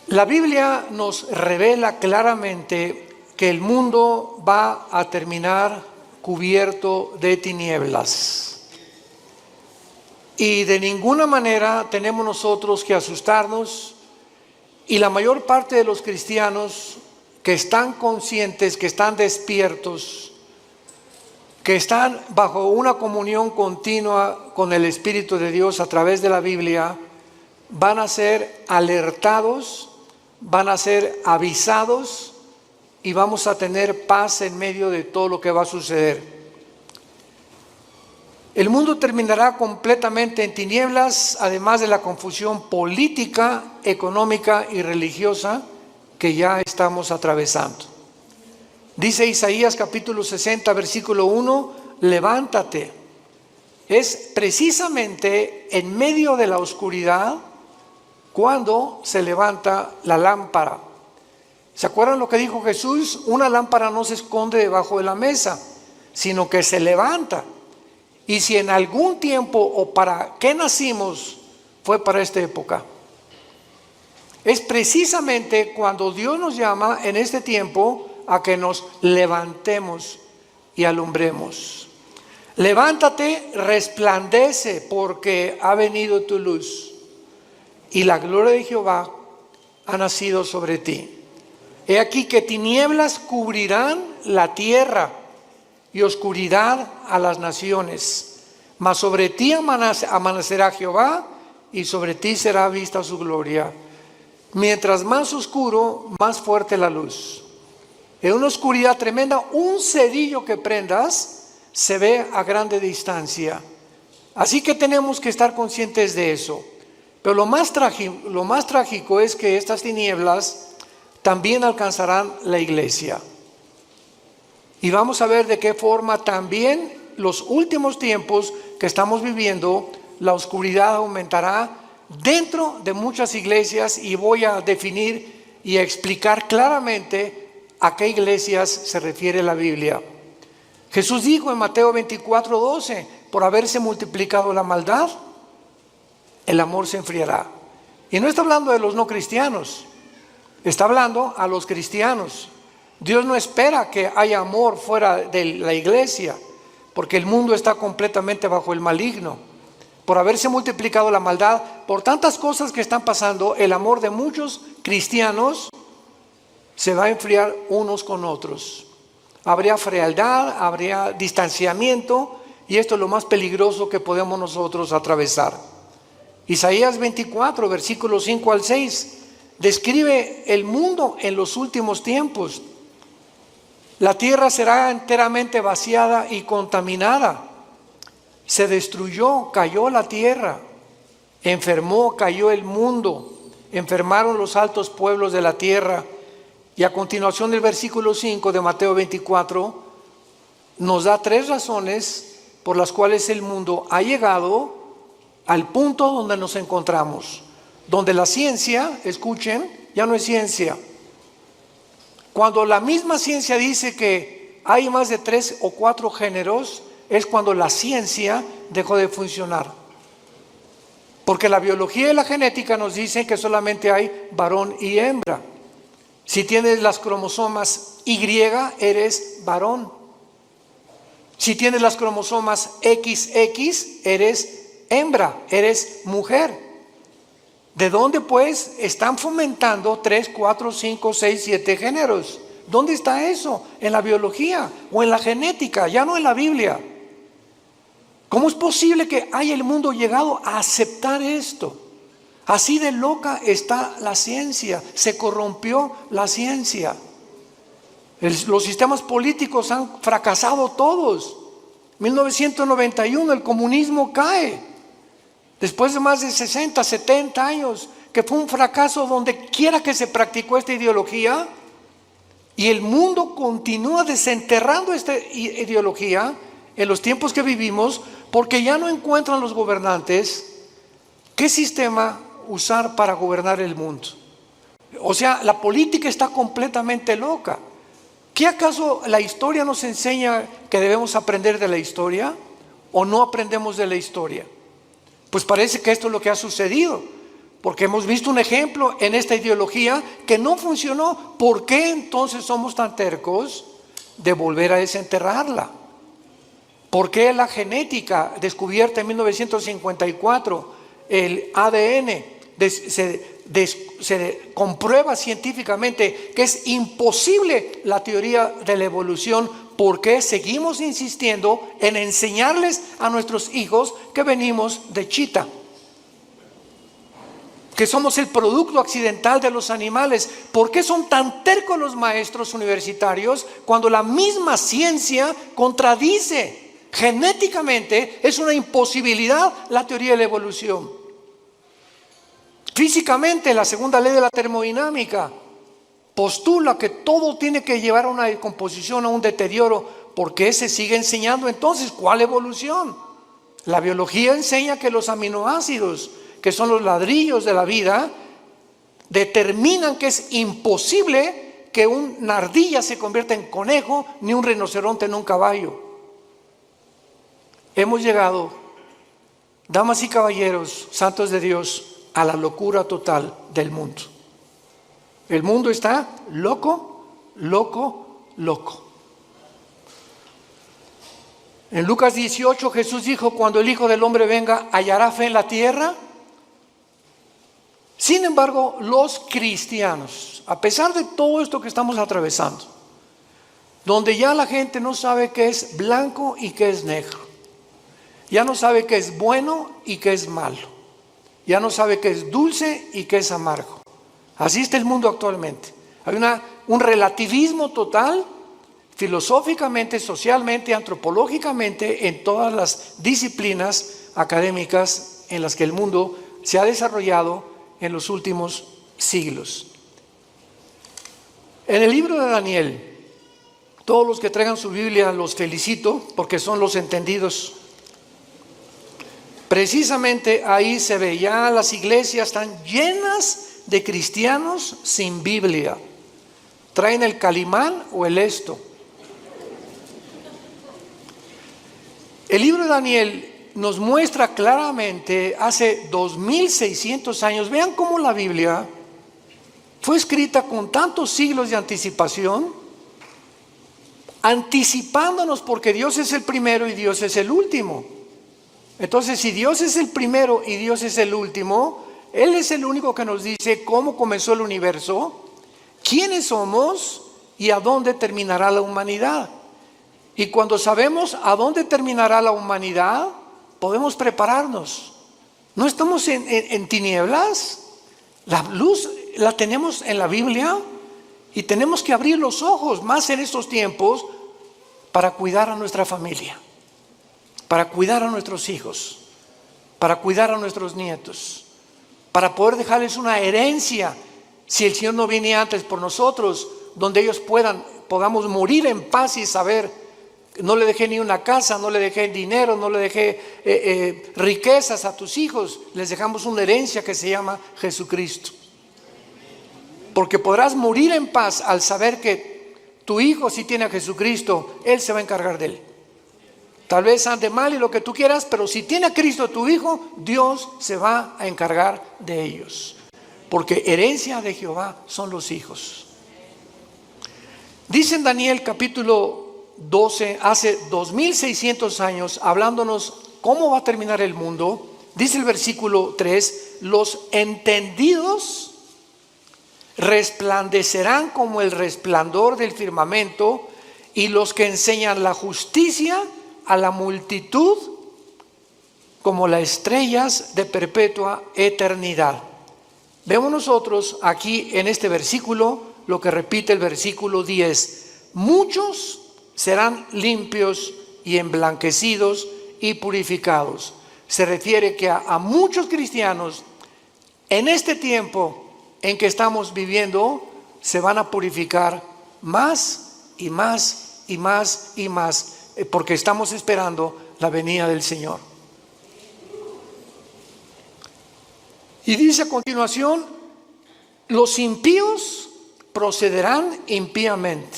La Biblia nos revela claramente que el mundo va a terminar cubierto de tinieblas. Y de ninguna manera tenemos nosotros que asustarnos, y la mayor parte de los cristianos que están conscientes, que están despiertos, que están bajo una comunión continua con el Espíritu de Dios a través de la Biblia, van a ser alertados, van a ser avisados y vamos a tener paz en medio de todo lo que va a suceder. El mundo terminará completamente en tinieblas, además de la confusión política, económica y religiosa que ya estamos atravesando. Dice Isaías capítulo 60, versículo 1, levántate. Es precisamente en medio de la oscuridad cuando se levanta la lámpara. ¿Se acuerdan lo que dijo Jesús? Una lámpara no se esconde debajo de la mesa, sino que se levanta. Y si en algún tiempo o para qué nacimos fue para esta época. Es precisamente cuando Dios nos llama en este tiempo a que nos levantemos y alumbremos. Levántate, resplandece, porque ha venido tu luz y la gloria de Jehová ha nacido sobre ti. He aquí que tinieblas cubrirán la tierra y oscuridad a las naciones, mas sobre ti amanecerá Jehová y sobre ti será vista su gloria. Mientras más oscuro, más fuerte la luz. En una oscuridad tremenda, un cerillo que prendas se ve a grande distancia. Así que tenemos que estar conscientes de eso. Pero lo más trágico es que estas tinieblas también alcanzarán la iglesia. Y vamos a ver de qué forma también los últimos tiempos que estamos viviendo, la oscuridad aumentará dentro de muchas iglesias, y voy a definir y a explicar claramente a qué iglesias se refiere la Biblia. Jesús dijo en Mateo 24:12, por haberse multiplicado la maldad, el amor se enfriará. Y no está hablando de los no cristianos, está hablando a los cristianos. Dios no espera que haya amor fuera de la iglesia, porque el mundo está completamente bajo el maligno. Por haberse multiplicado la maldad, por tantas cosas que están pasando, el amor de muchos cristianos se va a enfriar unos con otros. Habría frialdad, habría distanciamiento, y esto es lo más peligroso que podemos nosotros atravesar. Isaías 24, versículos 5 al 6, describe el mundo en los últimos tiempos. La tierra será enteramente vaciada y contaminada. Se destruyó, cayó la tierra, enfermó, cayó el mundo, enfermaron los altos pueblos de la tierra. Y a continuación del versículo 5 de Mateo 24 nos da 3 razones por las cuales el mundo ha llegado al punto donde nos encontramos, donde la ciencia, escuchen, ya no es ciencia. Cuando la misma ciencia dice que hay más de 3 o 4 géneros, es cuando la ciencia dejó de funcionar. Porque la biología y la genética nos dicen que solamente hay varón y hembra. Si tienes las cromosomas Y, eres varón. Si tienes las cromosomas XX, eres hembra, eres mujer. ¿De dónde pues están fomentando 3, 4, 5, 6, 7 géneros? ¿Dónde está eso? ¿En la biología o en la genética? Ya no en la Biblia. ¿Cómo es posible que haya el mundo llegado a aceptar esto? Así de loca está la ciencia, se corrompió la ciencia. Los sistemas políticos han fracasado todos. 1991 el comunismo cae. Después de más de 60, 70 años, que fue un fracaso donde quiera que se practicó esta ideología, y el mundo continúa desenterrando esta ideología en los tiempos que vivimos, porque ya no encuentran los gobernantes qué sistema usar para gobernar el mundo. O sea, la política está completamente loca. ¿Qué acaso la historia nos enseña que debemos aprender de la historia o no aprendemos de la historia? Pues parece que esto es lo que ha sucedido. porque hemos visto un ejemplo en esta ideología que no funcionó. ¿Por qué entonces somos tan tercos de volver a desenterrarla? ¿Por qué la genética descubierta en 1954, el ADN, se comprueba científicamente que es imposible la teoría de la evolución? ¿Por qué seguimos insistiendo en enseñarles a nuestros hijos que venimos de chita, que somos el producto accidental de los animales? ¿Por qué son tan tercos los maestros universitarios cuando la misma ciencia contradice? Genéticamente es una imposibilidad la teoría de la evolución. Físicamente, la segunda ley de la termodinámica postula que todo tiene que llevar a una decomposición, a un deterioro. ¿Por qué se sigue enseñando entonces? ¿Cuál evolución? La biología enseña que los aminoácidos, que son los ladrillos de la vida, determinan que es imposible que una ardilla se convierta en conejo, ni un rinoceronte en un caballo. Hemos llegado, damas y caballeros, santos de Dios, a la locura total del mundo. El mundo está loco, loco, loco. En Lucas 18 Jesús dijo: cuando el Hijo del Hombre venga, ¿hallará fe en la tierra? Sin embargo, los cristianos, a pesar de todo esto que estamos atravesando, donde ya la gente no sabe qué es blanco y qué es negro, ya no sabe qué es bueno y qué es malo, ya no sabe qué es dulce y qué es amargo. Así está el mundo actualmente. Hay un relativismo total, filosóficamente, socialmente, antropológicamente, en todas las disciplinas académicas en las que el mundo se ha desarrollado en los últimos siglos. En el libro de Daniel, todos los que traigan su Biblia los felicito, porque son los entendidos. Precisamente ahí se ve, ya las iglesias están llenas de cristianos sin Biblia. Traen el Calimán o el Esto. El libro de Daniel nos muestra claramente hace 2600 años. Vean cómo la Biblia fue escrita con tantos siglos de anticipación, anticipándonos, porque Dios es el primero y Dios es el último. Entonces, si Dios es el primero y Dios es el último, Él es el único que nos dice cómo comenzó el universo, quiénes somos y a dónde terminará la humanidad. Y cuando sabemos a dónde terminará la humanidad, podemos prepararnos. No estamos en tinieblas. La luz la tenemos en la Biblia y tenemos que abrir los ojos más en estos tiempos para cuidar a nuestra familia, para cuidar a nuestros hijos, para cuidar a nuestros nietos, para poder dejarles una herencia, si el Señor no viene antes por nosotros, donde ellos podamos morir en paz y saber: no le dejé ni una casa, no le dejé dinero, no le dejé riquezas a tus hijos, les dejamos una herencia que se llama Jesucristo. Porque podrás morir en paz al saber que tu hijo, si tiene a Jesucristo, Él se va a encargar de él. Tal vez ande mal y lo que tú quieras, pero si tiene a Cristo tu hijo, Dios se va a encargar de ellos. Porque herencia de Jehová son los hijos. Dice en Daniel capítulo 12, hace 2600 años, hablándonos cómo va a terminar el mundo, dice el versículo 3: los entendidos resplandecerán como el resplandor del firmamento, y los que enseñan la justicia a la multitud como las estrellas de perpetua eternidad. Vemos nosotros aquí en este versículo lo que repite el versículo 10: muchos serán limpios y emblanquecidos y purificados. Se refiere que a muchos cristianos en este tiempo en que estamos viviendo se van a purificar más y más y más y más, porque estamos esperando la venida del Señor. Y dice a continuación: los impíos procederán impíamente,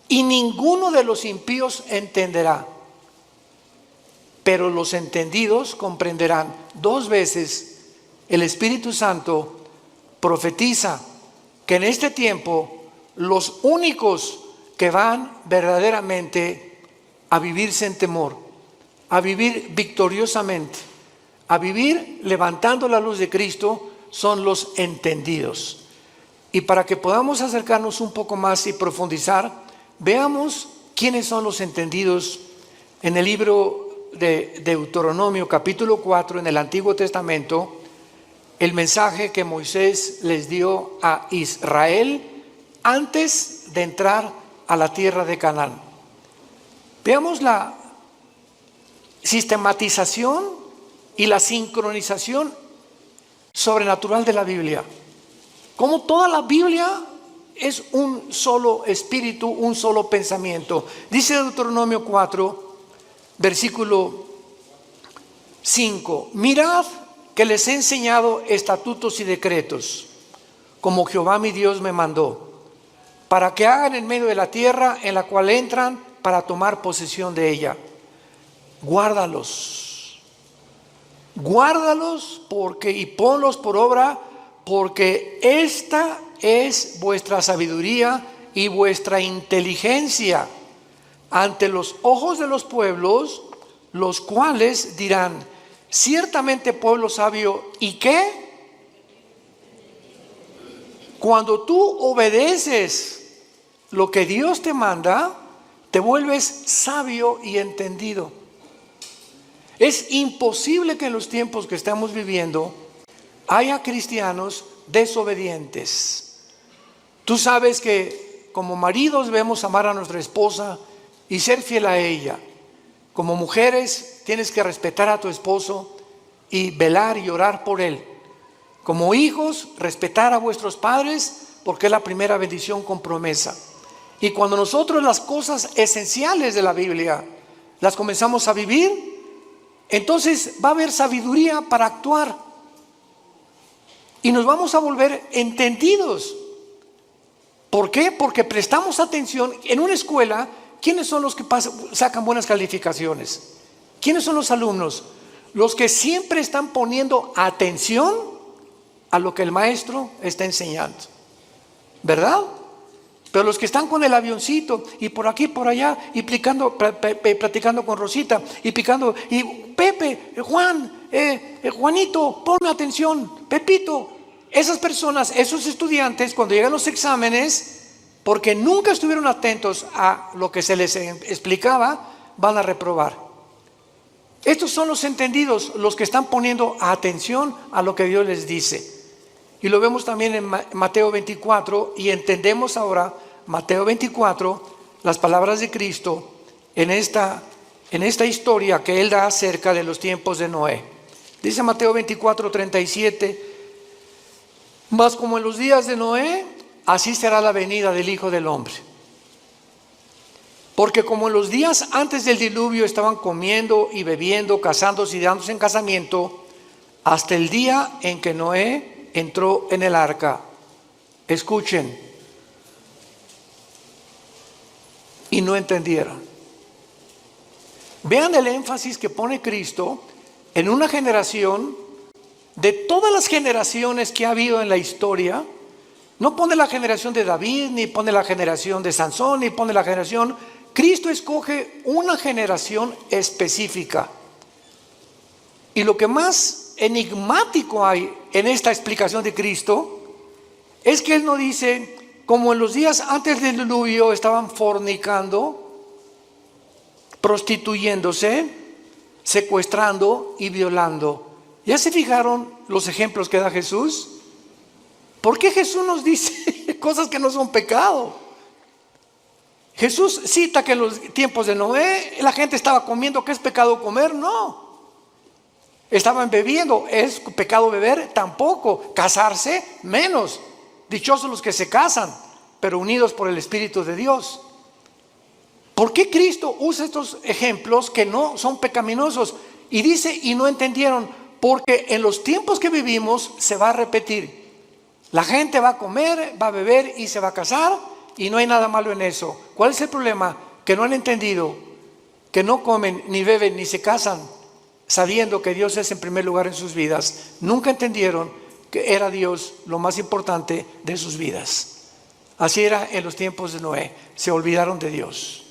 y ninguno de los impíos entenderá, pero los entendidos comprenderán. Dos veces el Espíritu Santo profetiza que en este tiempo los únicos que van verdaderamente a vivir sin temor, a vivir victoriosamente, a vivir levantando la luz de Cristo, son los entendidos. Y para que podamos acercarnos un poco más y profundizar, veamos quiénes son los entendidos en el libro de Deuteronomio capítulo 4 en el Antiguo Testamento, el mensaje que Moisés les dio a Israel antes de entrar a la tierra de Canaán. Veamos la sistematización y la sincronización sobrenatural de la Biblia. Como toda la Biblia es un solo espíritu, un solo pensamiento. Dice Deuteronomio 4, versículo 5: mirad que les he enseñado estatutos y decretos, como Jehová mi Dios me mandó, para que hagan en medio de la tierra en la cual entran para tomar posesión de ella. Guárdalos y ponlos por obra, porque esta es vuestra sabiduría y vuestra inteligencia ante los ojos de los pueblos, los cuales dirán: ciertamente pueblo sabio. ¿Y qué? Cuando tú obedeces lo que Dios te manda, te vuelves sabio y entendido. Es imposible que en los tiempos que estamos viviendo haya cristianos desobedientes. Tú sabes que como maridos debemos amar a nuestra esposa y ser fiel a ella. Como mujeres tienes que respetar a tu esposo y velar y orar por él. Como hijos, respetar a vuestros padres, porque es la primera bendición con promesa. Y cuando nosotros las cosas esenciales de la Biblia las comenzamos a vivir, entonces va a haber sabiduría para actuar. Y nos vamos a volver entendidos. ¿Por qué? Porque prestamos atención. En una escuela, ¿quiénes son los que sacan buenas calificaciones? ¿Quiénes son los alumnos? Los que siempre están poniendo atención a lo que el maestro está enseñando, ¿verdad? Pero los que están con el avioncito y por aquí, por allá, y platicando con Rosita, y picando, y Pepe, Juan, Juanito, ponme atención, Pepito. Esas personas, esos estudiantes, cuando llegan los exámenes, porque nunca estuvieron atentos a lo que se les explicaba, van a reprobar. Estos son los entendidos, los que están poniendo atención a lo que Dios les dice. Y lo vemos también en Mateo 24, y entendemos ahora, Mateo 24, las palabras de Cristo en esta historia que Él da acerca de los tiempos de Noé. Dice Mateo 24, 37, mas como en los días de Noé, así será la venida del Hijo del Hombre. Porque como en los días antes del diluvio estaban comiendo y bebiendo, casándose y dándose en casamiento, hasta el día en que Noé entró en el arca. Escuchen. Y no entendieron. Vean el énfasis que pone Cristo en una generación, de todas las generaciones que ha habido en la historia. No pone la generación de David, ni pone la generación de Sansón, ni pone la generación. Cristo escoge una generación específica. Y lo que más enigmático hay en esta explicación de Cristo es que Él no dice, como en los días antes del diluvio estaban fornicando, prostituyéndose, secuestrando y violando. ¿Ya se fijaron los ejemplos que da Jesús? ¿Por qué Jesús nos dice cosas que no son pecado? Jesús cita que en los tiempos de Noé la gente estaba comiendo. ¿Qué es pecado comer? No. Estaban bebiendo. ¿Es pecado beber? Tampoco. Casarse, menos. Dichosos los que se casan, pero unidos por el Espíritu de Dios. ¿Por qué Cristo usa estos ejemplos que no son pecaminosos? Y dice, y no entendieron, porque en los tiempos que vivimos se va a repetir. La gente va a comer, va a beber y se va a casar, y no hay nada malo en eso. ¿Cuál es el problema? Que no han entendido que no comen, ni beben, ni se casan, sabiendo que Dios es en primer lugar en sus vidas, nunca entendieron que era Dios lo más importante de sus vidas. Así era en los tiempos de Noé, se olvidaron de Dios.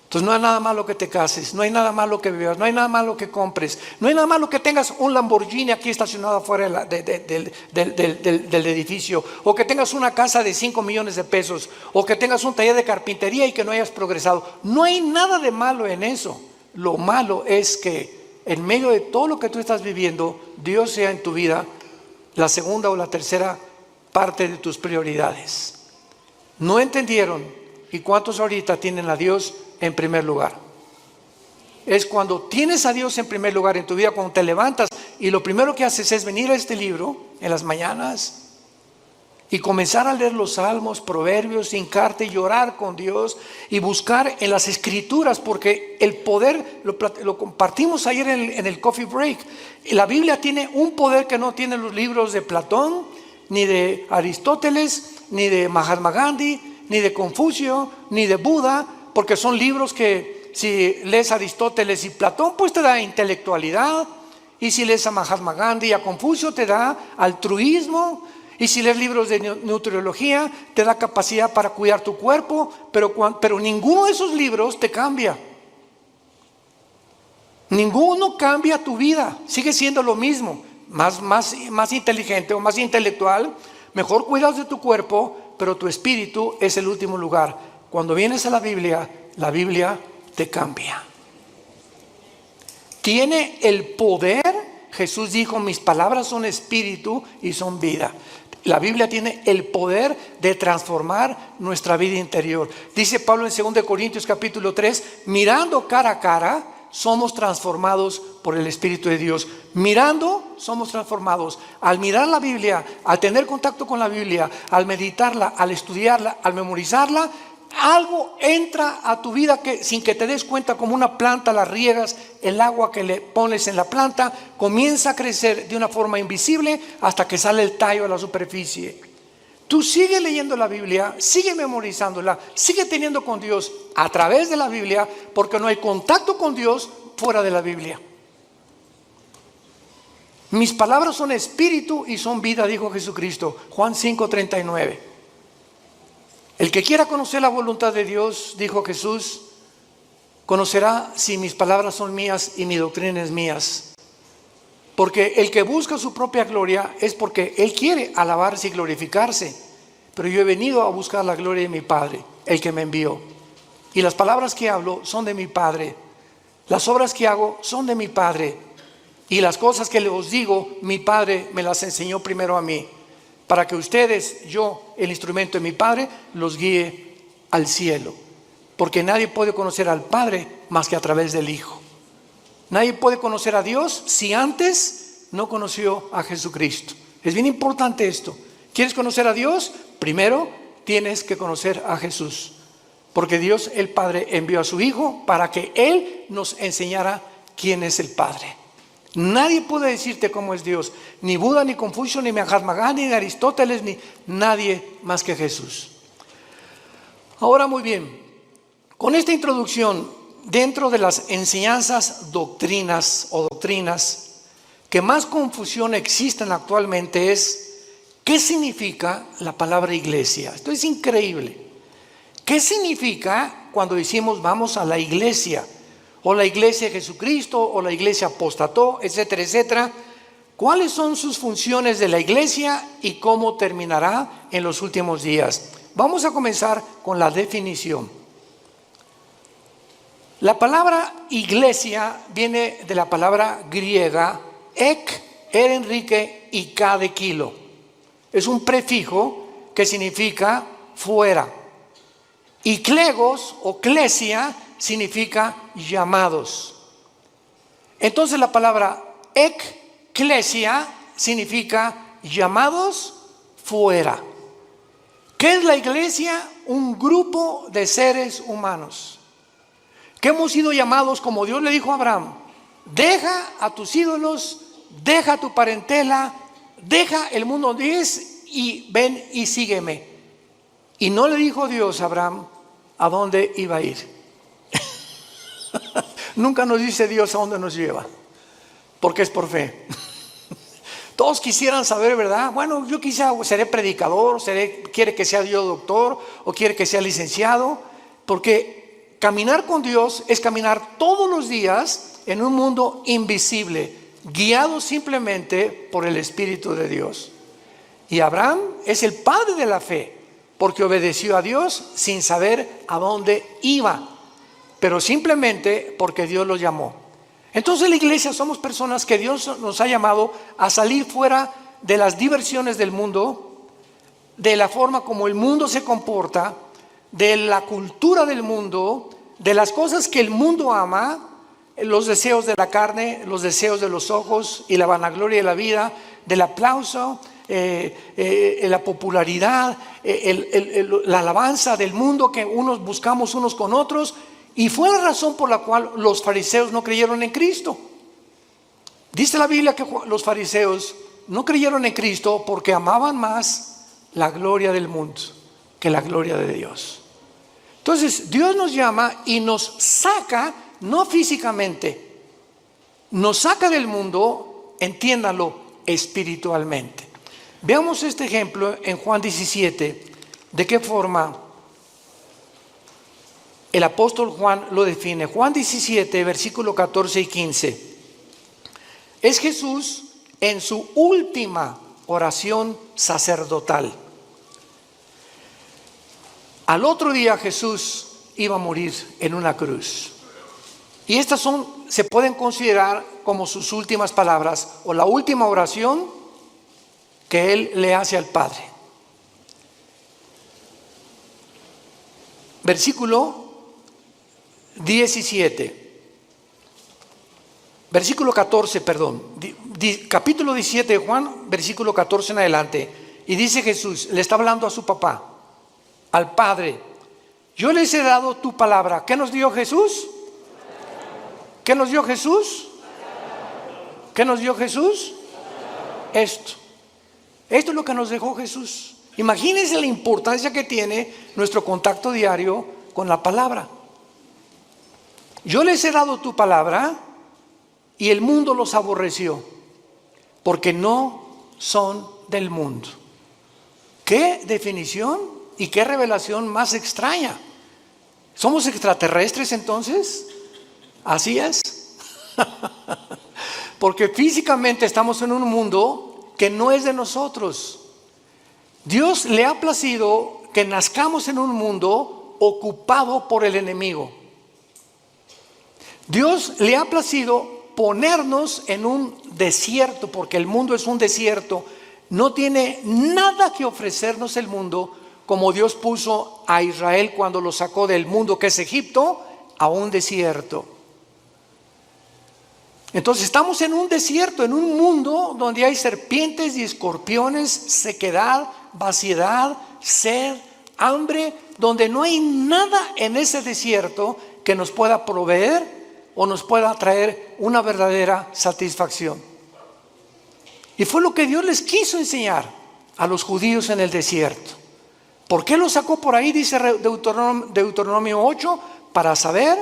Entonces no hay nada malo que te cases, no hay nada malo que vivas, no hay nada malo que compres, no hay nada malo que tengas un Lamborghini aquí estacionado afuera del edificio, o que tengas una casa de 5 millones de pesos, o que tengas un taller de carpintería y que no hayas progresado. No hay nada de malo en eso. Lo malo es que en medio de todo lo que tú estás viviendo, Dios sea en tu vida la segunda o la tercera parte de tus prioridades. No entendieron. ¿Y cuántos ahorita tienen a Dios en primer lugar? Es cuando tienes a Dios en primer lugar en tu vida, cuando te levantas y lo primero que haces es venir a este libro en las mañanas y comenzar a leer los salmos, proverbios, hincarte y llorar con Dios y buscar en las escrituras, porque el poder, lo compartimos ayer en el coffee break, la Biblia tiene un poder que no tienen los libros de Platón, ni de Aristóteles, ni de Mahatma Gandhi, ni de Confucio, ni de Buda, porque son libros que si lees Aristóteles y Platón, pues te da intelectualidad, y si lees a Mahatma Gandhi y a Confucio te da altruismo, y si lees libros de nutriología te da capacidad para cuidar tu cuerpo, pero ninguno de esos libros te cambia. Ninguno cambia tu vida, sigue siendo lo mismo, más inteligente o más intelectual, mejor cuidas de tu cuerpo, pero tu espíritu es el último lugar. Cuando vienes a la Biblia te cambia. Tiene el poder. Jesús dijo: mis palabras son espíritu y son vida. La Biblia tiene el poder de transformar nuestra vida interior. Dice Pablo en 2 Corintios capítulo 3, mirando cara a cara, somos transformados por el Espíritu de Dios. Mirando, somos transformados. Al mirar la Biblia, al tener contacto con la Biblia, al meditarla, al estudiarla, al memorizarla, algo entra a tu vida que sin que te des cuenta, como una planta la riegas, el agua que le pones en la planta comienza a crecer de una forma invisible hasta que sale el tallo a la superficie. Tú sigue leyendo la Biblia, sigue memorizándola, sigue teniendo con Dios a través de la Biblia, porque no hay contacto con Dios fuera de la Biblia. Mis palabras son espíritu y son vida, dijo Jesucristo, Juan 5:39. El que quiera conocer la voluntad de Dios, dijo Jesús, conocerá si mis palabras son mías y mi doctrina es mías. Porque el que busca su propia gloria es porque él quiere alabarse y glorificarse. Pero yo he venido a buscar la gloria de mi Padre, el que me envió. Y las palabras que hablo son de mi Padre. Las obras que hago son de mi Padre. Y las cosas que os digo, mi Padre me las enseñó primero a mí, para que ustedes, yo, el instrumento de mi Padre, los guíe al cielo. Porque nadie puede conocer al Padre más que a través del Hijo. Nadie puede conocer a Dios si antes no conoció a Jesucristo. Es bien importante esto. ¿Quieres conocer a Dios? Primero tienes que conocer a Jesús. Porque Dios el Padre envió a su Hijo para que Él nos enseñara quién es el Padre. Nadie puede decirte cómo es Dios. Ni Buda, ni Confucio, ni Mahatma Gandhi, ni Aristóteles, ni nadie más que Jesús. Ahora muy bien, con esta introducción, dentro de las enseñanzas, doctrinas que más confusión existen actualmente es ¿qué significa la palabra iglesia? Esto es increíble. ¿Qué significa cuando decimos vamos a la iglesia? O la iglesia de Jesucristo, o la iglesia apostató, etcétera, etcétera. ¿Cuáles son sus funciones de la iglesia y cómo terminará en los últimos días? Vamos a comenzar con la definición. La palabra iglesia viene de la palabra griega ek, Enrique y K de kilo. Es un prefijo que significa fuera. Y klegos o klesia significa llamados. Entonces la palabra ekklesia significa llamados fuera. ¿Qué es la iglesia? Un grupo de seres humanos que hemos sido llamados, como Dios le dijo a Abraham: deja a tus ídolos, deja tu parentela, deja el mundo donde es y ven y sígueme. Y no le dijo Dios a Abraham a dónde iba a ir. Nunca nos dice Dios a dónde nos lleva. porque es por fe. Todos quisieran saber, ¿verdad? Bueno, yo quizá seré predicador, quiere que sea yo doctor o quiere que sea licenciado, porque caminar con Dios es caminar todos los días en un mundo invisible, guiado simplemente por el Espíritu de Dios. Y Abraham es el padre de la fe, porque obedeció a Dios sin saber a dónde iba, pero simplemente porque Dios lo llamó. Entonces la iglesia somos personas que Dios nos ha llamado a salir fuera de las diversiones del mundo, de la forma como el mundo se comporta, de la cultura del mundo, de las cosas que el mundo ama, los deseos de la carne, los deseos de los ojos y la vanagloria de la vida, del aplauso, la popularidad, la alabanza del mundo que unos buscamos unos con otros. Y fue la razón por la cual los fariseos no creyeron en Cristo. Dice la Biblia que los fariseos no creyeron en Cristo porque amaban más la gloria del mundo que la gloria de Dios. Entonces Dios nos llama y nos saca, no físicamente, nos saca del mundo, entiéndalo, espiritualmente. Veamos este ejemplo en Juan 17, de qué forma el apóstol Juan lo define. Juan 17, versículo 14 y 15. Es Jesús en su última oración sacerdotal. Al otro día Jesús iba a morir en una cruz. Y estas se pueden considerar como sus últimas palabras o la última oración que él le hace al Padre. Versículo 17, versículo 14, perdón, capítulo 17 de Juan, versículo 14 en adelante. Y dice Jesús, le está hablando a su papá, al Padre: yo les he dado tu palabra. ¿Qué nos dio Jesús? ¿Qué nos dio Jesús? ¿Qué nos dio Jesús? Esto es lo que nos dejó Jesús. Imagínense la importancia que tiene nuestro contacto diario con la palabra. Yo les he dado tu palabra y el mundo los aborreció, porque no son del mundo. ¿Qué definición y qué revelación más extraña? ¿Somos extraterrestres entonces? Así es. Porque físicamente estamos en un mundo que no es de nosotros. Dios le ha placido que nazcamos en un mundo ocupado por el enemigo. Dios le ha placido ponernos en un desierto, porque el mundo es un desierto. No tiene nada que ofrecernos el mundo, como Dios puso a Israel cuando lo sacó del mundo que es Egipto a un desierto. Entonces estamos en un desierto, en un mundo donde hay serpientes y escorpiones, sequedad, vaciedad, sed, hambre, donde no hay nada en ese desierto que nos pueda proveer o nos pueda traer una verdadera satisfacción. Y fue lo que Dios les quiso enseñar a los judíos en el desierto. ¿Por qué los sacó por ahí? Dice Deuteronomio 8, para saber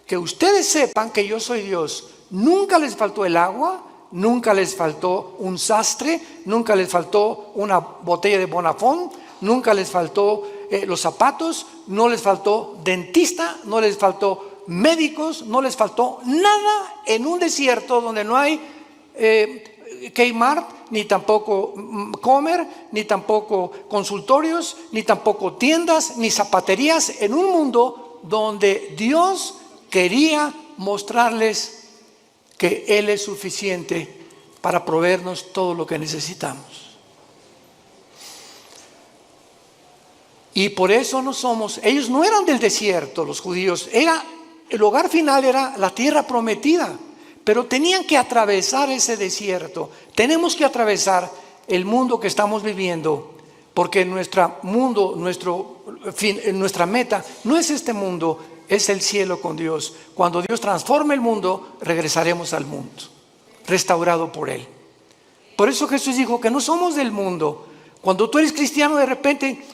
que ustedes sepan que yo soy Dios. Nunca les faltó el agua, nunca les faltó un sastre, nunca les faltó una botella de Bonafont, nunca les faltó los zapatos, no les faltó dentista, no les faltó médicos, no les faltó nada en un desierto donde no hay Kmart, ni tampoco Comer, ni tampoco consultorios, ni tampoco tiendas, ni zapaterías, en un mundo donde Dios quería mostrarles que Él es suficiente para proveernos todo lo que necesitamos. Y por eso ellos no eran del desierto, los judíos, el hogar final era la tierra prometida, pero tenían que atravesar ese desierto. Tenemos que atravesar el mundo que estamos viviendo, porque nuestra meta no es este mundo, es el cielo con Dios. Cuando Dios transforme el mundo, regresaremos al mundo, restaurado por Él. Por eso Jesús dijo que no somos del mundo. Cuando tú eres cristiano, de repente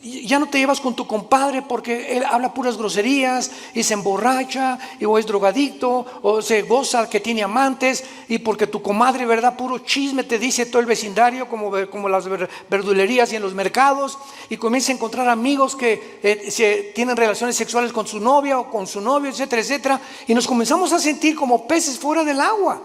ya no te llevas con tu compadre porque él habla puras groserías y se emborracha o es drogadicto o se goza que tiene amantes, y porque tu comadre, ¿verdad?, puro chisme te dice todo el vecindario, como las verdulerías y en los mercados, y comienza a encontrar amigos que tienen relaciones sexuales con su novia o con su novio, etcétera, etcétera, y nos comenzamos a sentir como peces fuera del agua,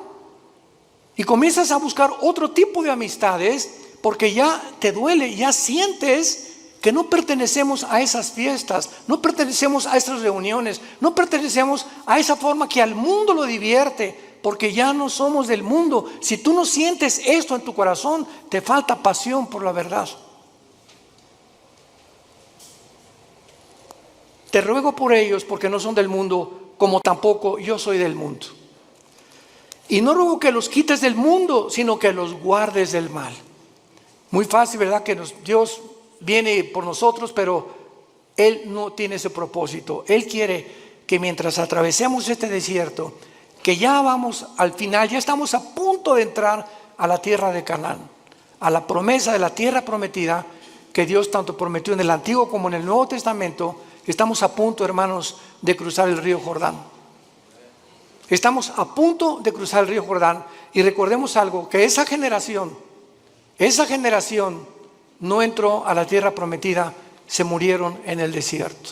y comienzas a buscar otro tipo de amistades porque ya te duele, ya sientes que no pertenecemos a esas fiestas, no pertenecemos a esas reuniones, no pertenecemos a esa forma que al mundo lo divierte, porque ya no somos del mundo. Si tú no sientes esto en tu corazón, te falta pasión por la verdad. Te ruego por ellos, porque no son del mundo, como tampoco yo soy del mundo. Y no ruego que los quites del mundo, sino que los guardes del mal. Muy fácil, ¿verdad?, que Dios viene por nosotros, pero Él no tiene ese propósito. Él quiere que mientras atravesemos este desierto, que ya vamos al final, ya estamos a punto de entrar a la tierra de Canaán, a la promesa de la tierra prometida que Dios tanto prometió en el Antiguo como en el Nuevo Testamento. Estamos a punto, hermanos, de cruzar el río Jordán. Estamos a punto de cruzar el río Jordán, y recordemos algo, que esa generación no entró a la tierra prometida, se murieron en el desierto.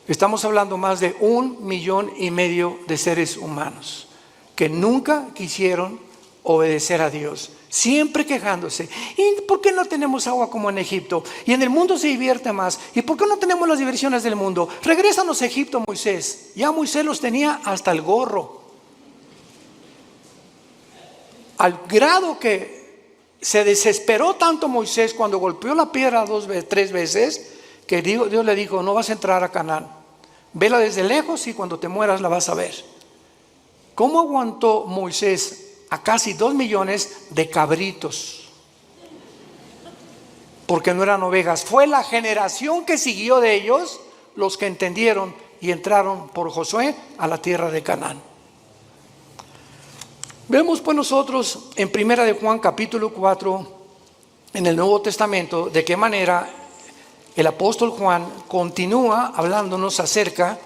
Estamos hablando más de 1,5 millones de seres humanos que nunca quisieron obedecer a Dios, siempre quejándose. ¿Y por qué no tenemos agua como en Egipto? Y en el mundo se divierte más. ¿Y por qué no tenemos las diversiones del mundo? Regrésanos a Egipto, Moisés. Ya Moisés los tenía hasta el gorro, al grado que se desesperó tanto Moisés cuando golpeó la piedra 3 veces, que Dios le dijo: no vas a entrar a Canaán, vela desde lejos y cuando te mueras la vas a ver. ¿Cómo aguantó Moisés a casi 2 millones de cabritos? Porque no eran ovejas. Fue la generación que siguió de ellos los que entendieron y entraron por Josué a la tierra de Canaán. Vemos pues nosotros en 1 de Juan capítulo 4, en el Nuevo Testamento, de qué manera el apóstol Juan continúa hablándonos acerca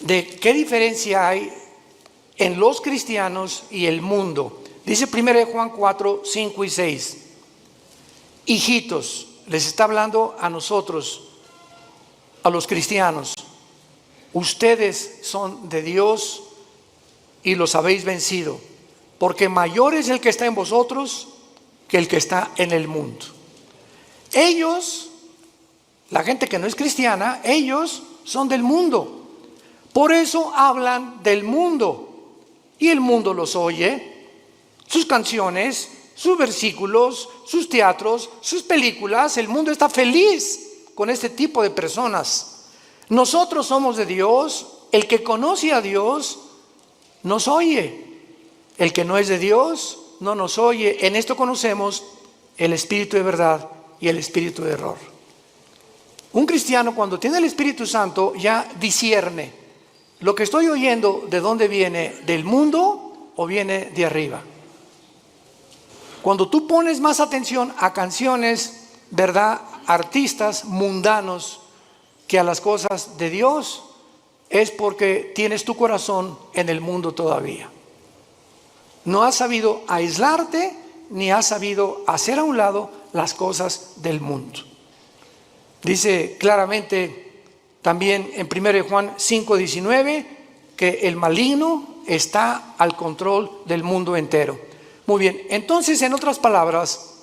de qué diferencia hay en los cristianos y el mundo. Dice 1 de Juan 4, 5 y 6. Hijitos, les está hablando a nosotros, a los cristianos. Ustedes son de Dios y los habéis vencido, porque mayor es el que está en vosotros que el que está en el mundo. Ellos, la gente que no es cristiana, ellos son del mundo, por eso hablan del mundo, y el mundo los oye, sus canciones, sus versículos, sus teatros, sus películas. El mundo está feliz con este tipo de personas. Nosotros somos de Dios. El que conoce a Dios nos oye. El que no es de Dios no nos oye. En esto conocemos el espíritu de verdad y el espíritu de error. Un cristiano, cuando tiene el Espíritu Santo, ya discierne: lo que estoy oyendo, ¿de dónde viene? ¿Del mundo o viene de arriba? Cuando tú pones más atención a canciones, ¿verdad?, artistas mundanos, que a las cosas de Dios, es porque tienes tu corazón en el mundo todavía. No has sabido aislarte, ni has sabido hacer a un lado las cosas del mundo. Dice claramente también en 1 Juan 5:19 que el maligno está al control del mundo entero. Muy bien, entonces, en otras palabras,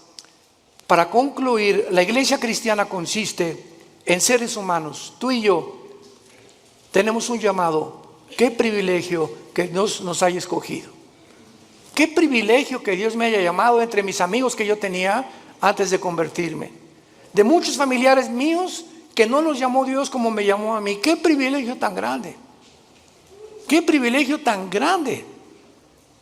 para concluir, la iglesia cristiana consiste en seres humanos. Tú y yo tenemos un llamado. Qué privilegio que Dios nos haya escogido. Qué privilegio que Dios me haya llamado entre mis amigos que yo tenía antes de convertirme. De muchos familiares míos que no los llamó Dios como me llamó a mí. Qué privilegio tan grande. Qué privilegio tan grande.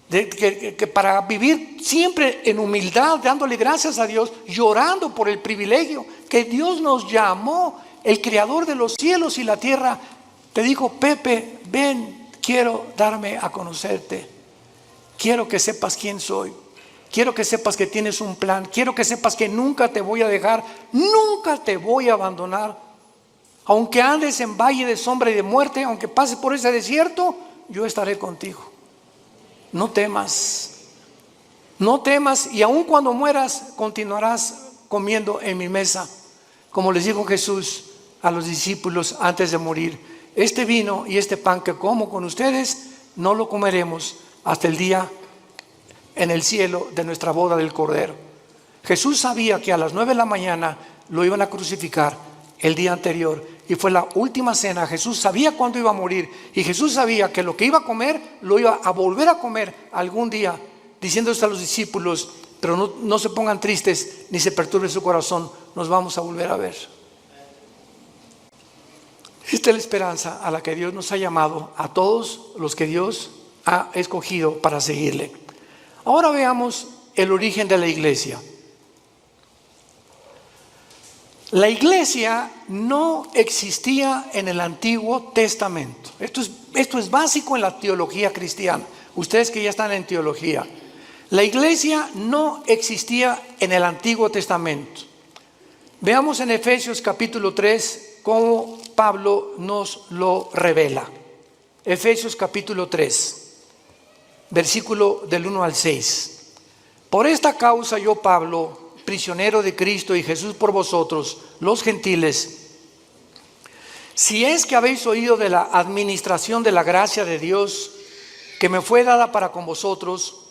Que para vivir siempre en humildad, dándole gracias a Dios, llorando por el privilegio que Dios nos llamó. El creador de los cielos y la tierra te dijo: Pepe, ven, quiero darme a conocerte, quiero que sepas quién soy, Quiero que sepas que tienes un plan. Quiero que sepas que nunca te voy a dejar, nunca te voy a abandonar. Aunque andes en valle de sombra y de muerte, aunque pases por ese desierto, yo estaré contigo. No temas. No temas, y aun cuando mueras, continuarás comiendo en mi mesa. Como les dijo Jesús a los discípulos antes de morir: este vino y este pan que como con ustedes, no lo comeremos hasta el día en el cielo de nuestra boda del Cordero. Jesús sabía que a las 9 de la mañana lo iban a crucificar el día anterior, y fue la última cena. Jesús sabía cuándo iba a morir, y Jesús sabía que lo que iba a comer lo iba a volver a comer algún día, diciéndose a los discípulos: pero no se pongan tristes ni se perturbe su corazón, nos vamos a volver a ver. Esta es la esperanza a la que Dios nos ha llamado a todos los que Dios ha escogido para seguirle. Ahora veamos el origen de la iglesia. La iglesia no existía en el Antiguo Testamento. Esto es básico en la teología cristiana. Ustedes que ya están en teología. La iglesia no existía en el Antiguo Testamento. Veamos en Efesios capítulo 3 cómo Pablo nos lo revela. Efesios capítulo 3. Versículo del 1 al 6. Por esta causa yo, Pablo, prisionero de Cristo y Jesús por vosotros, los gentiles, si es que habéis oído de la administración de la gracia de Dios que me fue dada para con vosotros,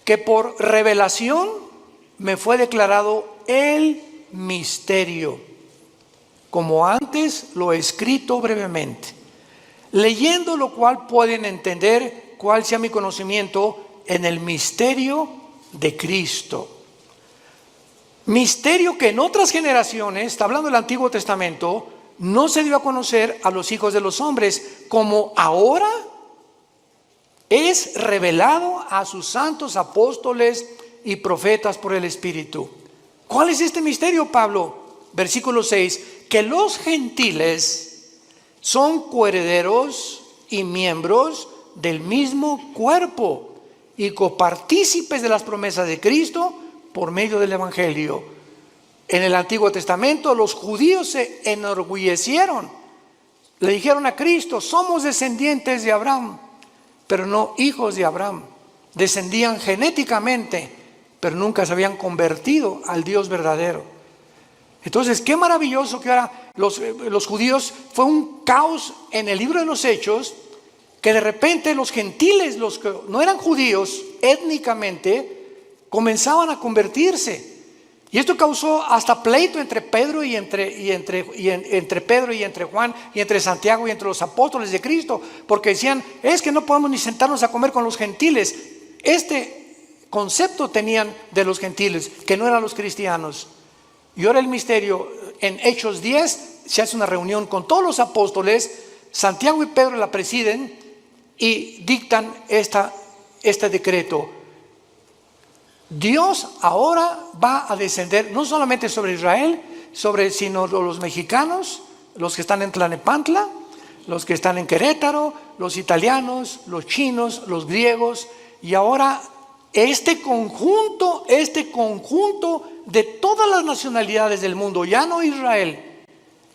que por revelación me fue declarado el misterio, como antes lo he escrito brevemente, leyendo lo cual pueden entender cuál sea mi conocimiento en el misterio de Cristo. Misterio que en otras generaciones, está hablando del Antiguo Testamento, no se dio a conocer a los hijos de los hombres, como ahora es revelado a sus santos apóstoles y profetas por el Espíritu. ¿Cuál es este misterio, Pablo? Versículo 6, que los gentiles son coherederos y miembros del mismo cuerpo y copartícipes de las promesas de Cristo por medio del Evangelio. En el Antiguo Testamento los judíos se enorgullecieron, le dijeron a Cristo: somos descendientes de Abraham, pero no hijos de Abraham. Descendían genéticamente, pero nunca se habían convertido al Dios verdadero. Entonces, qué maravilloso que ahora los judíos, fue un caos en el libro de los Hechos, que de repente los gentiles, los que no eran judíos étnicamente, comenzaban a convertirse. Y esto causó hasta pleito entre Pedro y entre Pedro y entre Juan y entre Santiago y entre los apóstoles de Cristo, porque decían: es que no podemos ni sentarnos a comer con los gentiles. Este concepto tenían de los gentiles, que no eran los cristianos. Y ahora el misterio, en Hechos 10 se hace una reunión con todos los apóstoles, Santiago y Pedro la presiden y dictan este decreto. Dios ahora va a descender no solamente sobre Israel, sino los mexicanos, los que están en Tlalnepantla, los que están en Querétaro, los italianos, los chinos, los griegos, y ahora este conjunto de todas las nacionalidades del mundo, ya no Israel,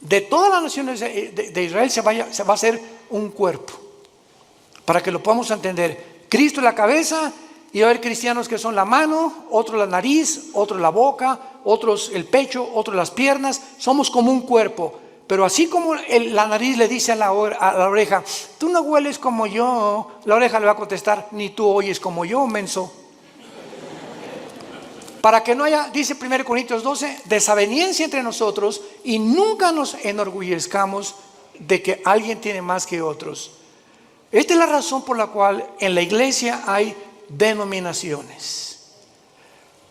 de todas las naciones de Israel se va a hacer un cuerpo. Para que lo podamos entender, Cristo es la cabeza, y va a haber cristianos que son la mano, otros la nariz, otros la boca, otros el pecho, otros las piernas. Somos como un cuerpo. Pero así como la nariz le dice a la oreja: tú no hueles como yo, la oreja le va a contestar: ni tú oyes como yo, menso. Para que no haya, dice 1 Corintios 12, desaveniencia entre nosotros, y nunca nos enorgullezcamos de que alguien tiene más que otros. Esta es la razón por la cual en la iglesia hay denominaciones: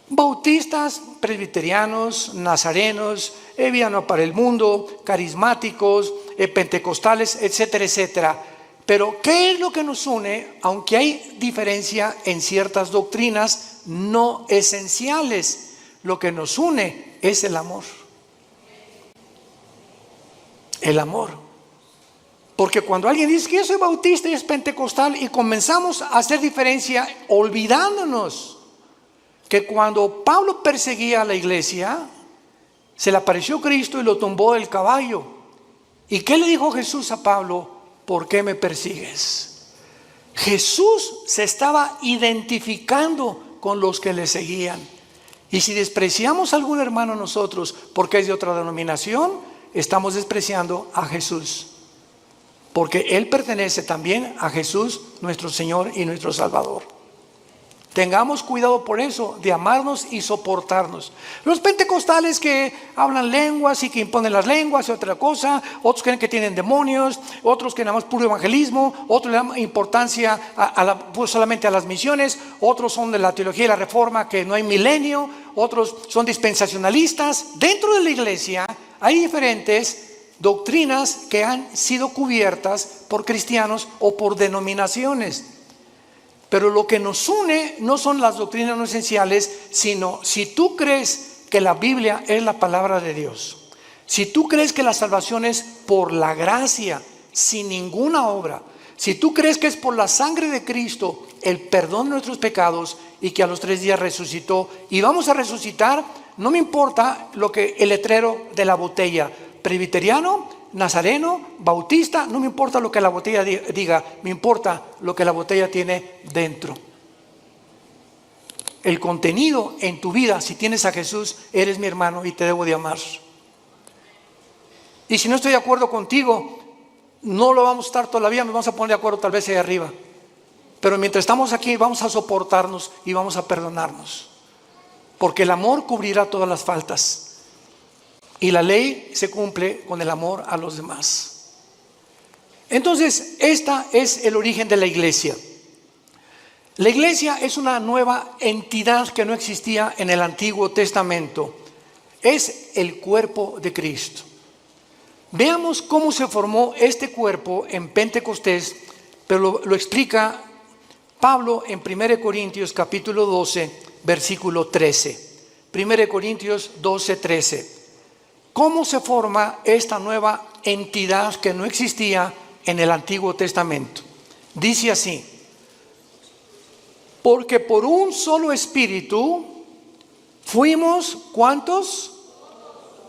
bautistas, presbiterianos, nazarenos, Vida Nueva para el Mundo, carismáticos, pentecostales, etcétera, etcétera. Pero ¿qué es lo que nos une? Aunque hay diferencia en ciertas doctrinas no esenciales, lo que nos une es el amor. El amor. Porque cuando alguien dice que yo soy bautista y es pentecostal, y comenzamos a hacer diferencia olvidándonos que cuando Pablo perseguía a la iglesia, se le apareció Cristo y lo tumbó del caballo. ¿Y qué le dijo Jesús a Pablo? ¿Por qué me persigues? Jesús se estaba identificando con los que le seguían. Y si despreciamos a algún hermano nosotros porque es de otra denominación, estamos despreciando a Jesús. Porque Él pertenece también a Jesús, nuestro Señor y nuestro Salvador. Tengamos cuidado por eso, de amarnos y soportarnos. Los pentecostales que hablan lenguas y que imponen las lenguas y otra cosa, otros creen que tienen demonios, otros que nada más puro evangelismo, otros le dan importancia pues solamente a las misiones, otros son de la teología y la reforma, que no hay milenio, otros son dispensacionalistas. Dentro de la iglesia hay diferentes doctrinas que han sido cubiertas por cristianos o por denominaciones. Pero lo que nos une no son las doctrinas no esenciales, sino si tú crees que la Biblia es la palabra de Dios, si tú crees que la salvación es por la gracia, sin ninguna obra, si tú crees que es por la sangre de Cristo el perdón de nuestros pecados y que a los 3 días resucitó y vamos a resucitar, no me importa lo que el letrero de la botella, presbiteriano, nazareno, bautista, no me importa lo que la botella diga, me importa lo que la botella tiene dentro. El contenido en tu vida, si tienes a Jesús, eres mi hermano y te debo de amar. Y si no estoy de acuerdo contigo, no lo vamos a estar todavía, nos vamos a poner de acuerdo tal vez ahí arriba. Pero mientras estamos aquí vamos a soportarnos y vamos a perdonarnos. Porque el amor cubrirá todas las faltas. Y la ley se cumple con el amor a los demás. Entonces, este es el origen de la iglesia. La iglesia es una nueva entidad que no existía en el Antiguo Testamento. Es el cuerpo de Cristo. Veamos cómo se formó este cuerpo en Pentecostés, pero lo explica Pablo en 1 Corintios capítulo 12, versículo 13. 1 Corintios 12, 13. ¿Cómo se forma esta nueva entidad que no existía en el Antiguo Testamento? Dice así: porque por un solo espíritu fuimos, ¿cuántos?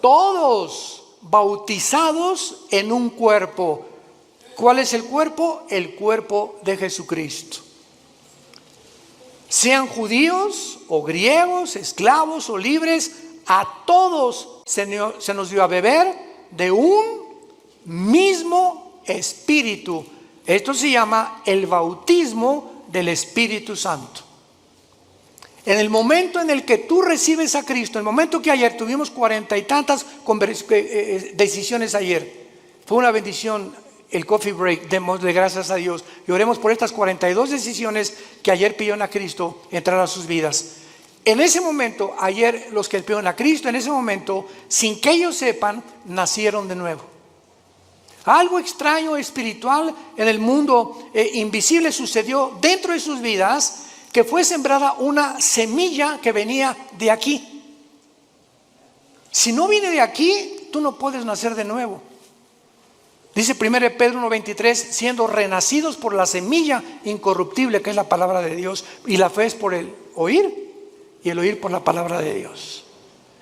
Todos bautizados en un cuerpo. ¿Cuál es el cuerpo? El cuerpo de Jesucristo. Sean judíos o griegos, esclavos o libres, a todos se nos dio a beber de un mismo espíritu. Esto se llama el bautismo del Espíritu Santo. En el momento en el que tú recibes a Cristo, el momento que ayer tuvimos 40 y tantas decisiones ayer, fue una bendición el coffee break, démosle gracias a Dios y oremos por estas 42 decisiones que ayer pidieron a Cristo entrar a sus vidas. En ese momento, ayer los que pidieron a Cristo, en ese momento, sin que ellos sepan, nacieron de nuevo. Algo extraño, espiritual, en el mundo invisible sucedió dentro de sus vidas, que fue sembrada una semilla que venía de aquí. Si no viene de aquí, tú no puedes nacer de nuevo. Dice 1 Pedro 1:23, siendo renacidos por la semilla incorruptible que es la palabra de Dios, y la fe es por el oír, y el oír por la palabra de Dios.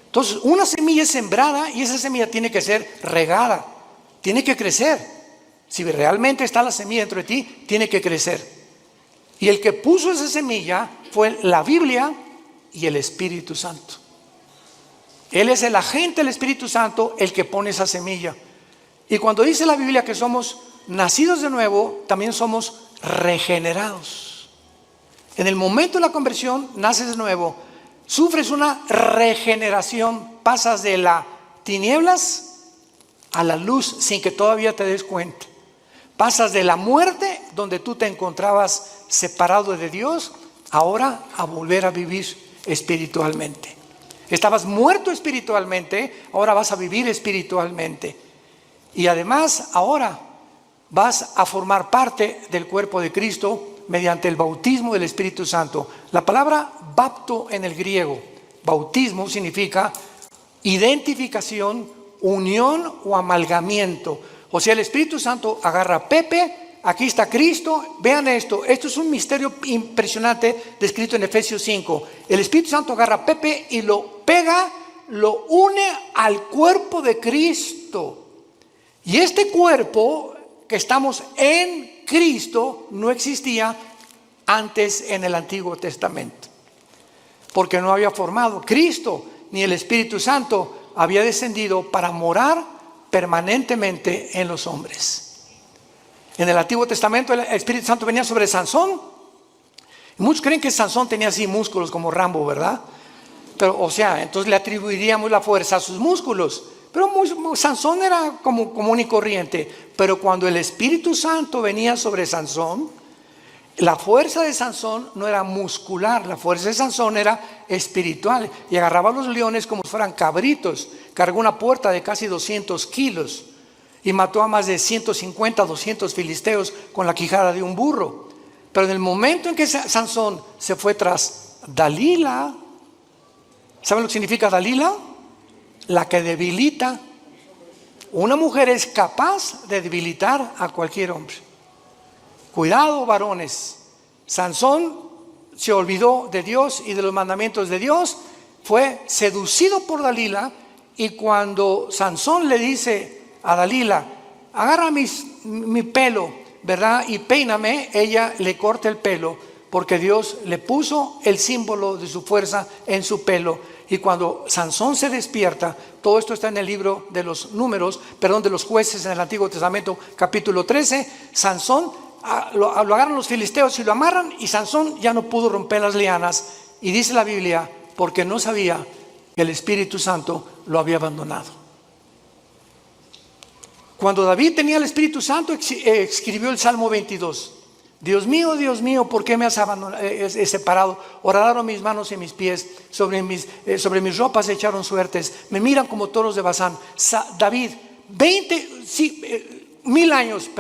Entonces, una semilla es sembrada y esa semilla tiene que ser regada, tiene que crecer. Si realmente está la semilla dentro de ti, tiene que crecer. Y el que puso esa semilla fue la Biblia y el Espíritu Santo. Él es el agente del Espíritu Santo el que pone esa semilla. Y cuando dice la Biblia que somos nacidos de nuevo, también somos regenerados. En el momento de la conversión, naces de nuevo. Sufres una regeneración, pasas de las tinieblas a la luz sin que todavía te des cuenta. Pasas de la muerte, donde tú te encontrabas separado de Dios, ahora a volver a vivir espiritualmente. Estabas muerto espiritualmente, ahora vas a vivir espiritualmente. Y además ahora vas a formar parte del cuerpo de Cristo mediante el bautismo del Espíritu Santo. La palabra bapto en el griego, bautismo, significa identificación, unión o amalgamiento. O sea, el Espíritu Santo agarra a Pepe, Aquí está Cristo. Vean esto. Esto es un misterio impresionante descrito en Efesios 5. El Espíritu Santo agarra a Pepe y lo pega, lo une al cuerpo de Cristo. Y este cuerpo que estamos en Cristo no existía antes en el Antiguo Testamento, porque no había formado. Cristo ni el Espíritu Santo había descendido para morar permanentemente en los hombres. En el Antiguo Testamento el Espíritu Santo venía sobre Sansón. Muchos creen que Sansón tenía así músculos como Rambo, ¿verdad? Pero, o sea, entonces le atribuiríamos la fuerza a sus músculos. Pero Sansón era como común y corriente. Pero cuando el Espíritu Santo venía sobre Sansón, la fuerza de Sansón no era muscular, la fuerza de Sansón era espiritual. Y agarraba a los leones como si fueran cabritos. Cargó una puerta de casi 200 kilos. Y mató a más de 150, 200 filisteos con la quijada de un burro. Pero en el momento en que Sansón se fue tras Dalila, ¿saben lo que significa Dalila? La que debilita. Una mujer es capaz de debilitar a cualquier hombre. Cuidado, varones. Sansón se olvidó de Dios y de los mandamientos de Dios. Fue seducido por Dalila. Y cuando Sansón le dice a Dalila, agarra mi pelo, ¿verdad? Y peíname, ella le corta el pelo, porque Dios le puso el símbolo de su fuerza en su pelo. Y cuando Sansón se despierta, todo esto está en el libro de los números, de los jueces en el Antiguo Testamento, capítulo 13. Sansón, lo agarran los filisteos y lo amarran, y Sansón ya no pudo romper las lianas. Y dice la Biblia, porque no sabía que el Espíritu Santo lo había abandonado. Cuando David tenía el Espíritu Santo, escribió el Salmo 22. Dios mío, ¿por qué me has separado? Horadaron mis manos y mis pies, sobre mis ropas echaron suertes, me miran como toros de Basán. David, 1000 años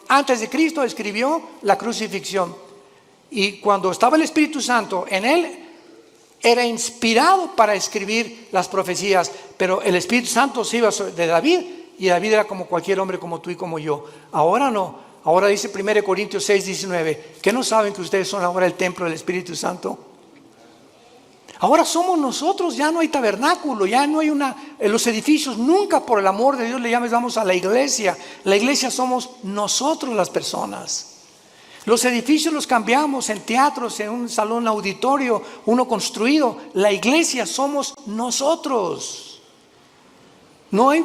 antes de Cristo escribió la crucifixión. Y cuando estaba el Espíritu Santo en él, era inspirado para escribir las profecías. Pero el Espíritu Santo se iba de David, y David era como cualquier hombre, como tú y como yo. Ahora no. Ahora dice 1 Corintios 6, 19. ¿Qué no saben que ustedes son ahora el templo del Espíritu Santo? Ahora somos nosotros, ya no hay tabernáculo, ya no hay los edificios. Nunca, por el amor de Dios, le llamamos a la iglesia. La iglesia somos nosotros las personas. Los edificios los cambiamos en teatros, en un salón auditorio, uno construido. La iglesia somos nosotros. No hay,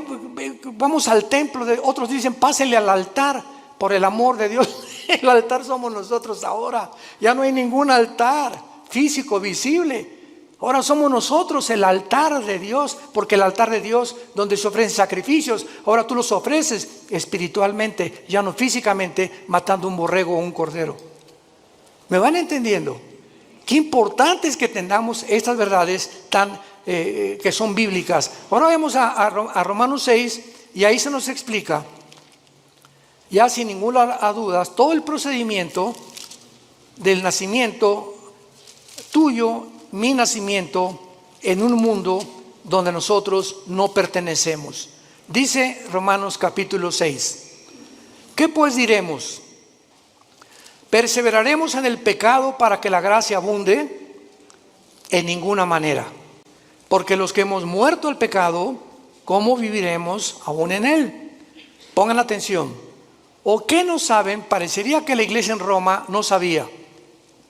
vamos al templo, otros dicen pásenle al altar, por el amor de Dios. El altar somos nosotros ahora. Ya no hay ningún altar físico, visible. Ahora somos nosotros el altar de Dios, porque el altar de Dios donde se ofrecen sacrificios, ahora tú los ofreces espiritualmente, ya no físicamente, matando un borrego o un cordero. ¿Me van entendiendo? Qué importante es que tengamos estas verdades que son bíblicas. Ahora vamos a Romanos 6, y ahí se nos explica, ya sin ninguna duda, todo el procedimiento del nacimiento tuyo, mi nacimiento, en un mundo donde nosotros no pertenecemos. Dice Romanos capítulo 6, ¿qué pues diremos? ¿Perseveraremos en el pecado para que la gracia abunde? En ninguna manera. Porque los que hemos muerto al pecado, ¿cómo viviremos aún en él? Pongan atención. ¿O qué no saben? Parecería que la iglesia en Roma no sabía.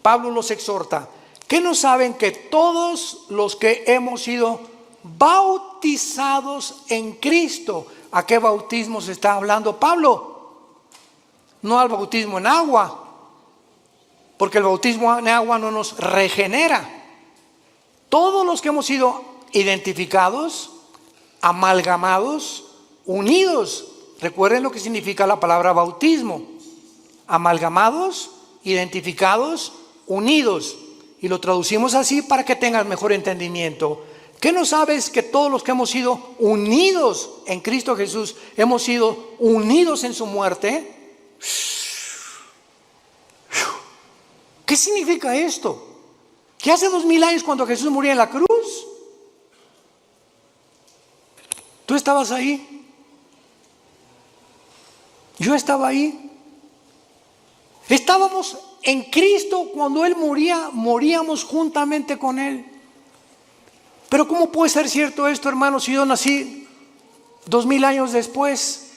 Pablo los exhorta. ¿Qué no saben? Que todos los que hemos sido bautizados en Cristo. ¿A qué bautismo se está hablando Pablo? No al bautismo en agua. Porque el bautismo en agua no nos regenera. Todos los que hemos sido identificados, amalgamados, unidos. Recuerden lo que significa la palabra bautismo. Amalgamados, identificados, unidos. Y lo traducimos así para que tengan mejor entendimiento. ¿Qué no sabes? Que todos los que hemos sido unidos en Cristo Jesús, hemos sido unidos en su muerte. ¿Qué significa esto? Que hace 2000 años, cuando Jesús murió en la cruz, tú estabas ahí, yo estaba ahí, Estábamos en Cristo cuando Él moría, moríamos juntamente con Él. Pero ¿cómo puede ser cierto esto, hermanos, si yo nací 2000 años después?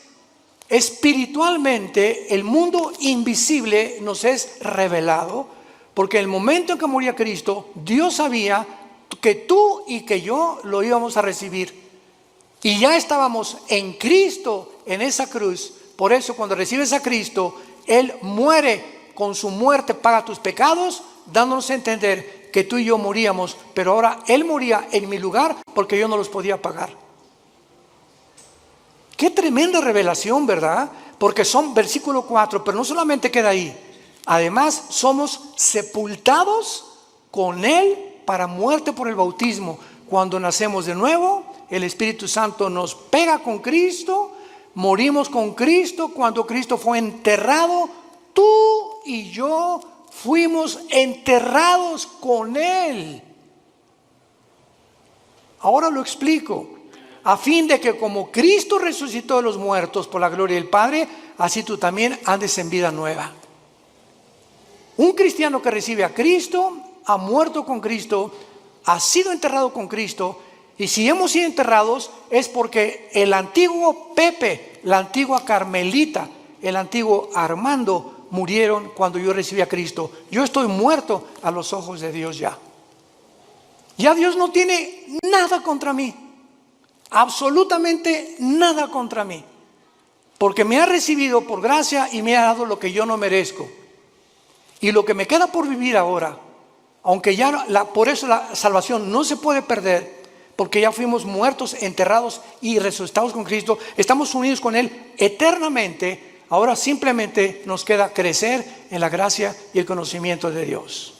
Espiritualmente, el mundo invisible nos es revelado, porque en el momento en que moría Cristo, Dios sabía que tú y que yo lo íbamos a recibir. Y ya estábamos en Cristo, en esa cruz. Por eso cuando recibes a Cristo, Él muere, con su muerte paga tus pecados, dándonos a entender que tú y yo moríamos, pero ahora Él moría en mi lugar porque yo no los podía pagar. Qué tremenda revelación, ¿verdad? Porque son versículo 4, pero no solamente queda ahí. Además, somos sepultados con Él para muerte por el bautismo. Cuando nacemos de nuevo, el Espíritu Santo nos pega con Cristo, morimos con Cristo. Cuando Cristo fue enterrado, tú y yo fuimos enterrados con Él. Ahora lo explico. A fin de que como Cristo resucitó de los muertos por la gloria del Padre, así tú también andes en vida nueva. Un cristiano que recibe a Cristo, ha muerto con Cristo, ha sido enterrado con Cristo. Y si hemos sido enterrados es porque el antiguo Pepe, la antigua Carmelita, el antiguo Armando murieron cuando yo recibí a Cristo. Yo estoy muerto a los ojos de Dios ya. Ya Dios no tiene nada contra mí. Absolutamente nada contra mí, porque me ha recibido por gracia y me ha dado lo que yo no merezco. Y lo que me queda por vivir ahora, aunque ya por eso la salvación no se puede perder, porque ya fuimos muertos, enterrados y resucitados con Cristo, estamos unidos con Él eternamente. Ahora simplemente nos queda crecer en la gracia y el conocimiento de Dios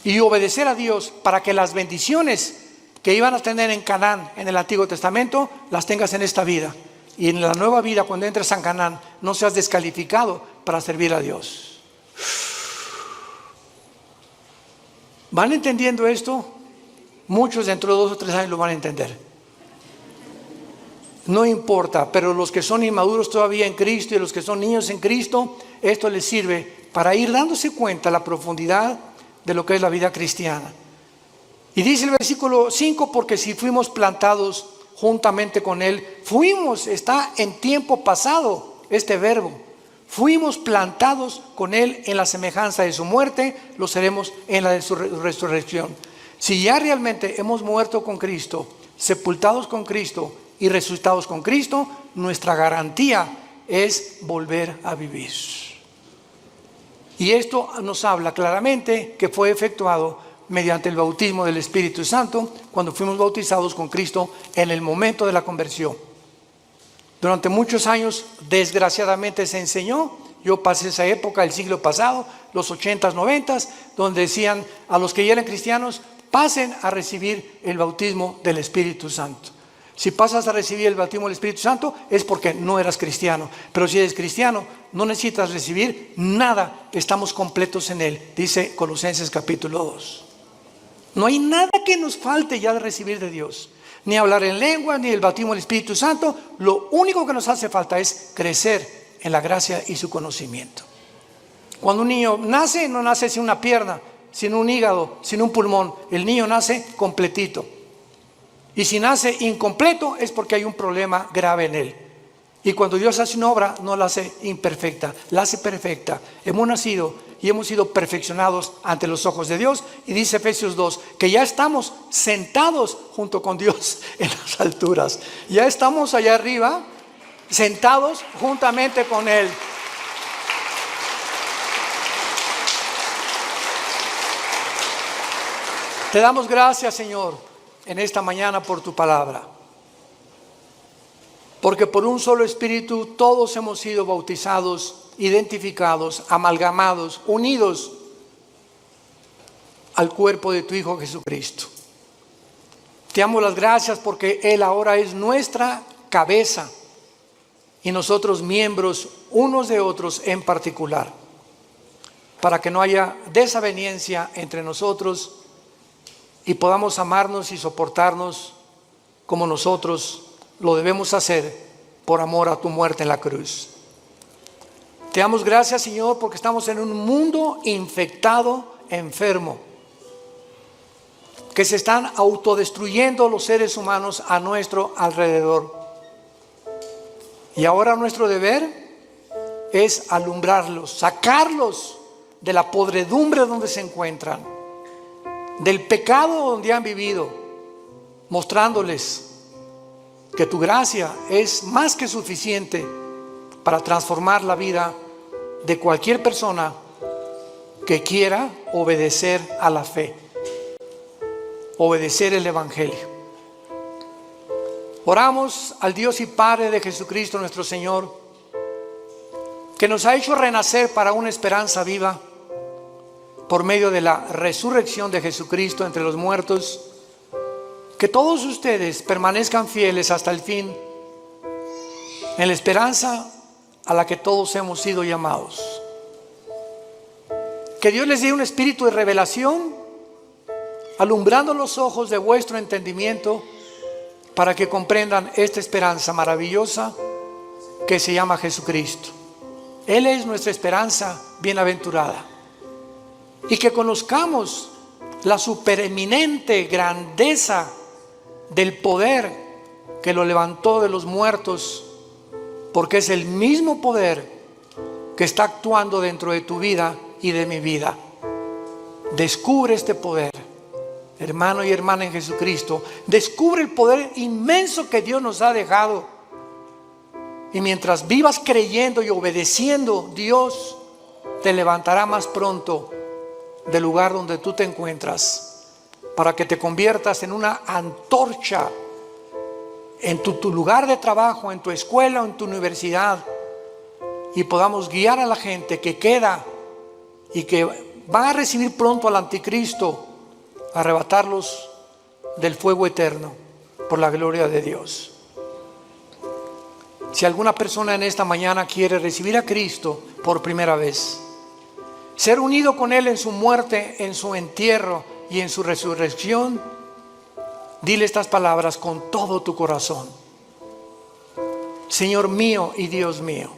y obedecer a Dios para que las bendiciones que iban a tener en Canaán en el Antiguo Testamento, las tengas en esta vida. Y en la nueva vida, cuando entres a Canaán, no seas descalificado para servir a Dios. ¿Van entendiendo esto? Muchos dentro de 2 o 3 años lo van a entender. No importa, pero los que son inmaduros todavía en Cristo y los que son niños en Cristo, esto les sirve para ir dándose cuenta la profundidad de lo que es la vida cristiana. Y dice el versículo 5, porque si fuimos plantados juntamente con Él, fuimos, está en tiempo pasado este verbo, fuimos plantados con Él en la semejanza de su muerte, lo seremos en la de su resurrección. Si ya realmente hemos muerto con Cristo, sepultados con Cristo y resucitados con Cristo, nuestra garantía es volver a vivir. Y esto nos habla claramente que fue efectuado mediante el bautismo del Espíritu Santo, cuando fuimos bautizados con Cristo en el momento de la conversión. Durante muchos años, desgraciadamente, se enseñó, yo pasé esa época, el siglo pasado, los 80s, 90s, donde decían a los que ya eran cristianos, pasen a recibir el bautismo del Espíritu Santo. Si pasas a recibir el bautismo del Espíritu Santo es porque no eras cristiano, pero si eres cristiano no necesitas recibir nada, estamos completos en Él, dice Colosenses capítulo 2. No hay nada que nos falte ya de recibir de Dios, ni hablar en lengua, ni el bautismo del Espíritu Santo. Lo único que nos hace falta es crecer en la gracia y su conocimiento. Cuando un niño nace, no nace sin una pierna, sin un hígado, sin un pulmón. El niño nace completito. Y si nace incompleto es porque hay un problema grave en él. Y cuando Dios hace una obra, no la hace imperfecta, la hace perfecta. Hemos nacido y hemos sido perfeccionados ante los ojos de Dios. Y dice Efesios 2, que ya estamos sentados junto con Dios en las alturas. Ya estamos allá arriba, sentados juntamente con Él. Te damos gracias, Señor, en esta mañana por tu palabra. Porque por un solo Espíritu todos hemos sido bautizados, identificados, amalgamados, unidos al cuerpo de tu Hijo Jesucristo. Te damos las gracias porque Él ahora es nuestra cabeza y nosotros miembros unos de otros en particular, para que no haya desaveniencia entre nosotros y podamos amarnos y soportarnos como nosotros lo debemos hacer por amor a tu muerte en la cruz. Te damos gracias, Señor, porque estamos en un mundo infectado, enfermo, que se están autodestruyendo los seres humanos a nuestro alrededor. Y ahora nuestro deber es alumbrarlos, sacarlos de la podredumbre donde se encuentran, del pecado donde han vivido, mostrándoles que tu gracia es más que suficiente para transformar la vida de cualquier persona que quiera obedecer a la fe, obedecer el Evangelio. Oramos al Dios y Padre de Jesucristo nuestro Señor, que nos ha hecho renacer para una esperanza viva por medio de la resurrección de Jesucristo entre los muertos. Que todos ustedes permanezcan fieles hasta el fin en la esperanza a la que todos hemos sido llamados. Que Dios les dé un espíritu de revelación, alumbrando los ojos de vuestro entendimiento, para que comprendan esta esperanza maravillosa que se llama Jesucristo. Él es nuestra esperanza bienaventurada. Y que conozcamos la supereminente grandeza del poder que lo levantó de los muertos, porque es el mismo poder que está actuando dentro de tu vida y de mi vida. Descubre este poder, hermano y hermana en Jesucristo. Descubre el poder inmenso que Dios nos ha dejado. Y mientras vivas creyendo y obedeciendo, Dios te levantará más pronto del lugar donde tú te encuentras, para que te conviertas en una antorcha en tu lugar de trabajo, en tu escuela o en tu universidad, y podamos guiar a la gente que queda y que va a recibir pronto al anticristo, arrebatarlos del fuego eterno por la gloria de Dios. Si alguna persona en esta mañana quiere recibir a Cristo por primera vez, ser unido con Él en su muerte, en su entierro y en su resurrección, dile estas palabras con todo tu corazón. Señor mío y Dios mío,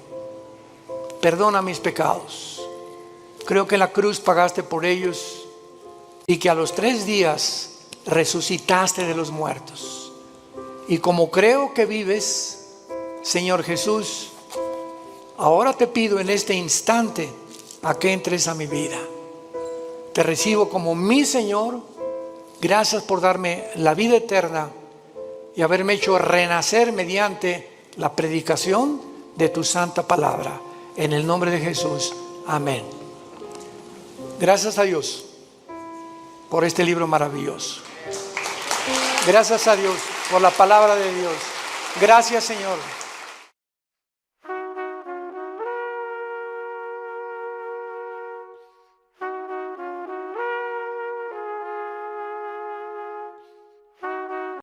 perdona mis pecados. Creo que en la cruz pagaste por ellos y que a los 3 días resucitaste de los muertos. Y como creo que vives, Señor Jesús, ahora te pido en este instante a que entres a mi vida. Te recibo como mi Señor. Gracias por darme la vida eterna y haberme hecho renacer mediante la predicación de tu santa palabra. En el nombre de Jesús, amén. Gracias a Dios por este libro maravilloso. Gracias a Dios por la palabra de Dios. Gracias, Señor.